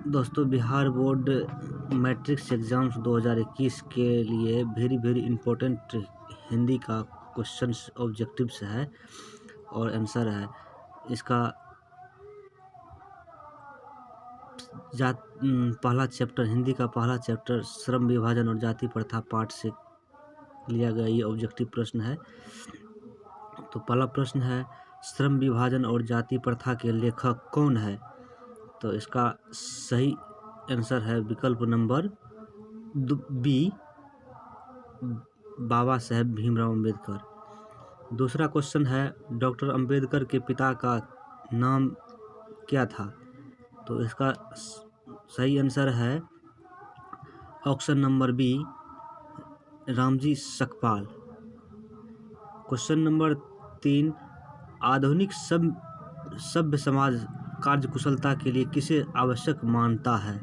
दोस्तों, Bihar board matrix exams 2021 के लिए वेरी इम्पोर्टेंट हिंदी का क्वेश्चंस ऑब्जेक्टिव्स है और आंसर है इसका। पहला चैप्टर, हिंदी का पहला चैप्टर श्रम विभाजन और जाति प्रथा पाठ से लिया गया ये ऑब्जेक्टिव प्रश्न है। तो पहला प्रश्न है, श्रम विभाजन और जाति प्रथा के लेखक कौन है? तो इसका सही आंसर है विकल्प नंबर बी, बाबा साहेब भीमराव अंबेडकर। दूसरा क्वेश्चन है, डॉक्टर अंबेडकर के पिता का नाम क्या था? तो इसका सही आंसर है option number B, Ramji Sakpal. Question number 3, आधुनिक सभ्य समाज कार्यकुशलता के लिए किसे आवश्यक मानता है?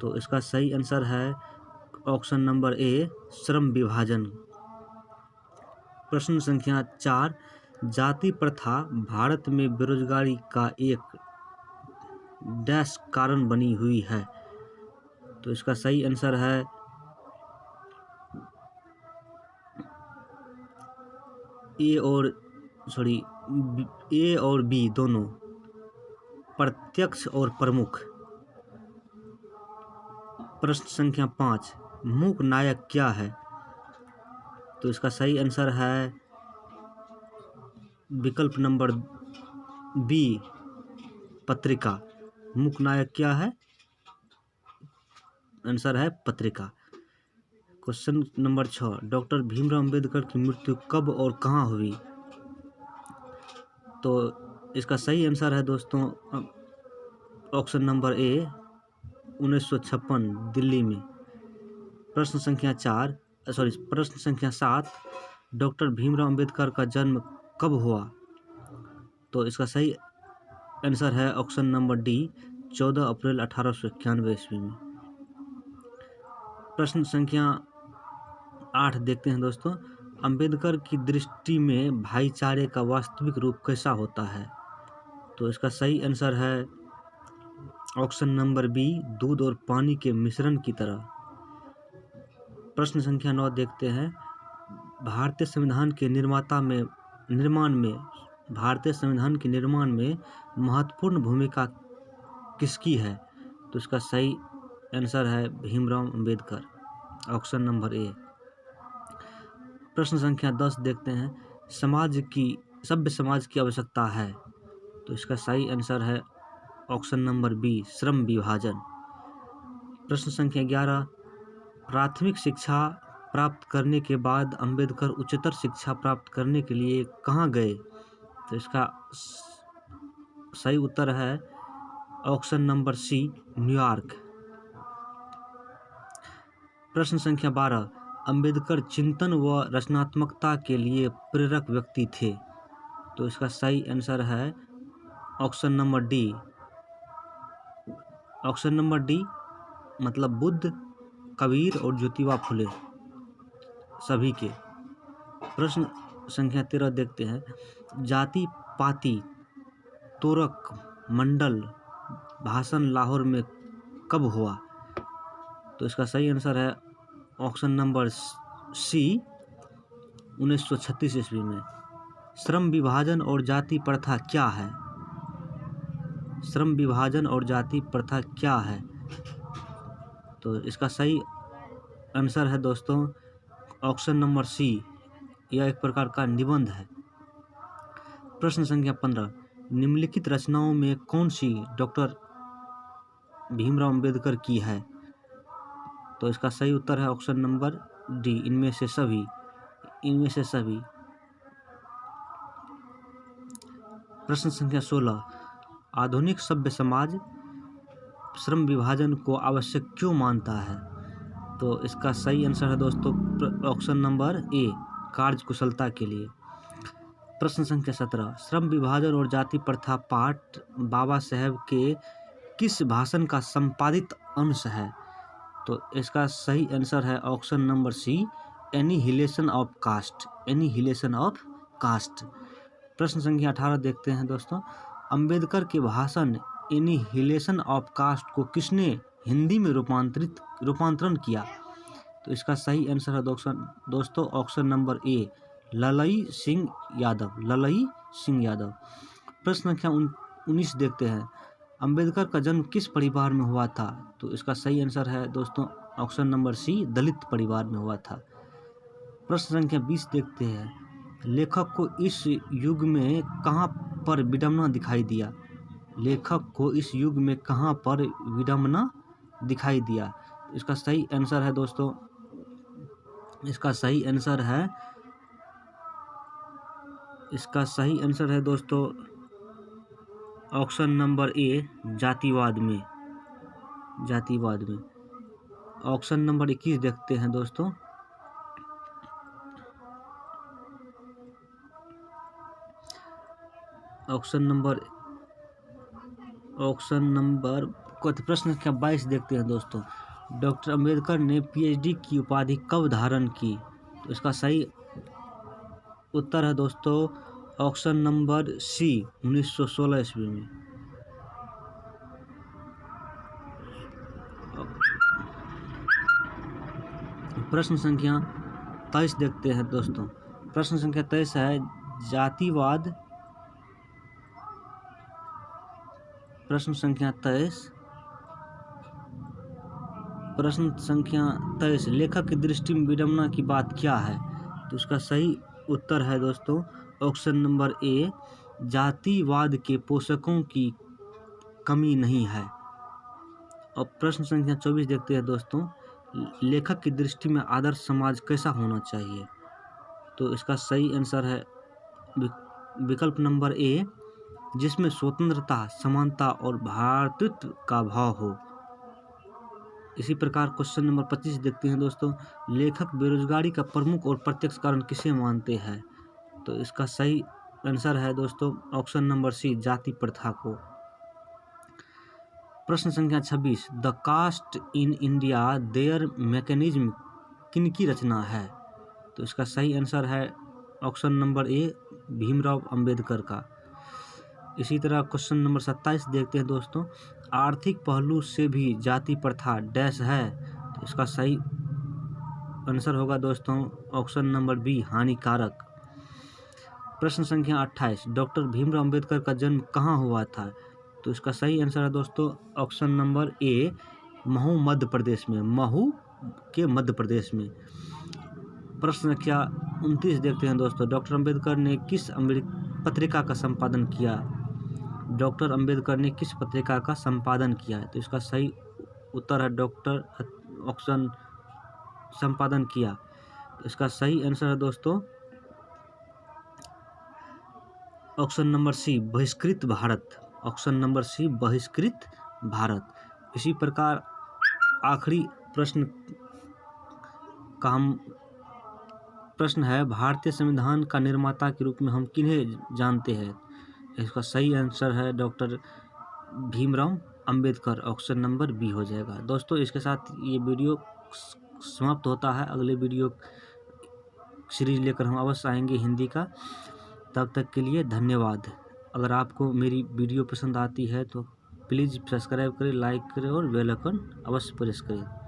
तो इसका सही आंसर है ऑप्शन नंबर ए, श्रम विभाजन। प्रश्न संख्या 4, जाति प्रथा भारत में बेरोजगारी का एक डैश कारण बनी हुई है। तो इसका सही आंसर है ए और बी दोनों, प्रत्यक्ष और प्रमुख। प्रश्न संख्या 5, मूक नायक क्या है? तो इसका सही आंसर है विकल्प नंबर बी, पत्रिका। मूक नायक क्या है? आंसर है पत्रिका। Question number 6, doctor Bhimrao Ambedkar की मृत्यु कब और कहाँ हुई? तो इसका सही आंसर है दोस्तों ऑप्शन नंबर ए, 1956 दिल्ली में। प्रश्न संख्या 7, डॉक्टर भीमराव अंबेडकर का जन्म कब हुआ? तो इसका सही आंसर है ऑप्शन नंबर डी, 14 अप्रैल 1891 ईस्वी में। प्रश्न संख्या 8 देखते हैं दोस्तों, अंबेडकर की दृष्टि में भाईचारे का वास्तविक रूप कैसा होता है? तो इसका सही आंसर है ऑप्शन नंबर बी, दूध और पानी के मिश्रण की तरह। प्रश्न संख्या 9 देखते हैं, भारतीय संविधान के निर्माण में महत्वपूर्ण भूमिका किसकी है? तो इसका सही आंसर है भीमराव अंबेडकर, ऑप्शन नंबर ए। प्रश्न संख्या 10 देखते हैं, सभ्य समाज की आवश्यकता है। तो इसका सही आंसर है ऑप्शन नंबर बी, श्रम विभाजन। प्रश्न संख्या 11, प्राथमिक शिक्षा प्राप्त करने के बाद अंबेडकर उच्चतर शिक्षा प्राप्त करने के लिए कहाँ गए? तो इसका सही उत्तर है ऑप्शन नंबर सी, न्यूयॉर्क। प्रश्न संख्या 12, अंबेडकर चिंतन व रचनात्मकता के लिए प्रेरक व्यक्ति थे। तो इसका सही आंसर है ऑप्शन नंबर डी, मतलब बुद्ध, कबीर और ज्योतिबा फुले सभी के। प्रश्न संख्या 13 देखते हैं, जाति पाति तोरक मंडल भाषण लाहौर में कब हुआ? तो इसका सही आंसर है ऑप्शन नंबर सी, 1936 ईस्वी में। श्रम विभाजन और जाति प्रथा क्या है? श्रम विभाजन और जाति प्रथा क्या है? तो इसका सही आंसर है दोस्तों ऑप्शन नंबर सी, यह एक प्रकार का निबंध है। प्रश्न संख्या 15, निम्नलिखित रचनाओं में कौन सी डॉक्टर भीमराव अंबेडकर की है? तो इसका सही उत्तर है ऑप्शन नंबर डी, इनमें से सभी। प्रश्न संख्या 16, आधुनिक सभ्य समाज श्रम विभाजन को आवश्यक क्यों मानता है? तो इसका सही आंसर है दोस्तों ऑप्शन नंबर ए, कार्यकुशलता के लिए। प्रश्न संख्या 17, श्रम विभाजन और जाति प्रथा पाठ बाबा साहेब के किस भाषण का संपादित अंश है? तो इसका सही आंसर है option number C, annihilation of caste. प्रश्न संख्या 18 देखते हैं दोस्तों, अंबेडकर के भाषण एनिहिलेशन ऑफ कास्ट को किसने हिंदी में रूपांतरण किया? तो इसका सही आंसर है दोस्तों ऑप्शन नंबर ए, ललई सिंह यादव। प्रश्न संख्या 19 देखते हैं। अंबेडकर का जन्म किस परिवार में हुआ था? तो इसका सही आंसर है दोस्तों ऑप्शन नंबर सी, दलित परिवार में हुआ था। प्रश्न संख्या 20 देखते हैं। लेखक को इस युग में कहाँ पर विडंबना दिखाई दिया? लेखक को इस युग में कहाँ पर विडंबना दिखाई दिया? इसका सही आंसर है दोस्तों, इसका सही आंसर है दोस्तों ऑप्शन नंबर ए, जातिवाद में। ऑप्शन नंबर 21 देखते हैं दोस्तों। प्रश्न संख्या 22 देखते हैं दोस्तों। डॉक्टर अंबेडकर ने पीएचडी की उपाधि कब धारण की? तो इसका सही उत्तर है दोस्तों ऑप्शन नंबर सी, 1916 ईस्वी में। प्रश्न संख्या 23 देखते हैं दोस्तों। प्रश्न संख्या 23 है जातिवाद। प्रश्न संख्या 23 लेखक की दृष्टि में विडंबना की बात क्या है? तो उसका सही उत्तर है दोस्तों ऑप्शन नंबर ए, जातिवाद के पोषकों की कमी नहीं है। और प्रश्न संख्या 24 देखते हैं दोस्तों। लेखक की दृष्टि में आदर्श समाज कैसा होना चाहिए? तो इसका सही आंसर है विकल्प नंबर ए, जिसमें स्वतंत्रता, समानता और भ्रातृत्व का भाव हो। इसी प्रकार क्वेश्चन नंबर 25 देखते हैं दोस्तों। लेखक बेरोजगारी का प्रमुख और प्रत्यक्ष कारण किसे मानते हैं? तो इसका सही आंसर है दोस्तों ऑप्शन नंबर सी, जाति प्रथा को। प्रश्न संख्या 26 the caste in India their mechanism किनकी रचना है? तो इसका सही आंसर है option number A, Bhimrao Ambedkar का। इसी तरह क्वेश्चन नंबर 27 देखते हैं दोस्तों। आर्थिक पहलू से भी जाति प्रथा डैश है? तो इसका सही आंसर होगा दोस्तों ऑप्शन नंबर बी, हानिकारक। प्रश्न संख्या 28 डॉक्टर भीमराव अंबेडकर का जन्म कहाँ हुआ था? तो इसका सही आंसर है दोस्तों ऑप्शन नंबर ए, महू मध्य प्रदेश में। मध्य प्रदेश में। प्रश्न संख्या 29 देखते हैं दोस्तों। डॉक्टर अंबेडकर ने किस पत्रिका का संपादन किया? डॉक्टर अंबेडकर ने किस पत्रिका का संपादन किया है? तो इसका सही उत्तर है डॉक्टर ऑप्शन संपादन किया। तो इसका सही आंसर है दोस्तों ऑप्शन नंबर सी, बहिष्कृत भारत। ऑप्शन नंबर सी, बहिष्कृत भारत। इसी प्रकार आखिरी प्रश्न है भारतीय संविधान का निर्माता के रूप में हम किन्हें जानते हैं? इसका सही आंसर है doctor Bhimrao Ambedkar. Option number B हो जाएगा। दोस्तों इसके साथ ये वीडियो समाप्त होता है। अगले वीडियो सीरीज लेकर हम अवश्य आएंगे हिंदी का। तब तक के लिए धन्यवाद। अगर आपको मेरी वीडियो पसंद आती है तो प्लीज़ सब्सक्राइब करें, लाइक करें और बेल आइकन अवश्य प्रेस करें।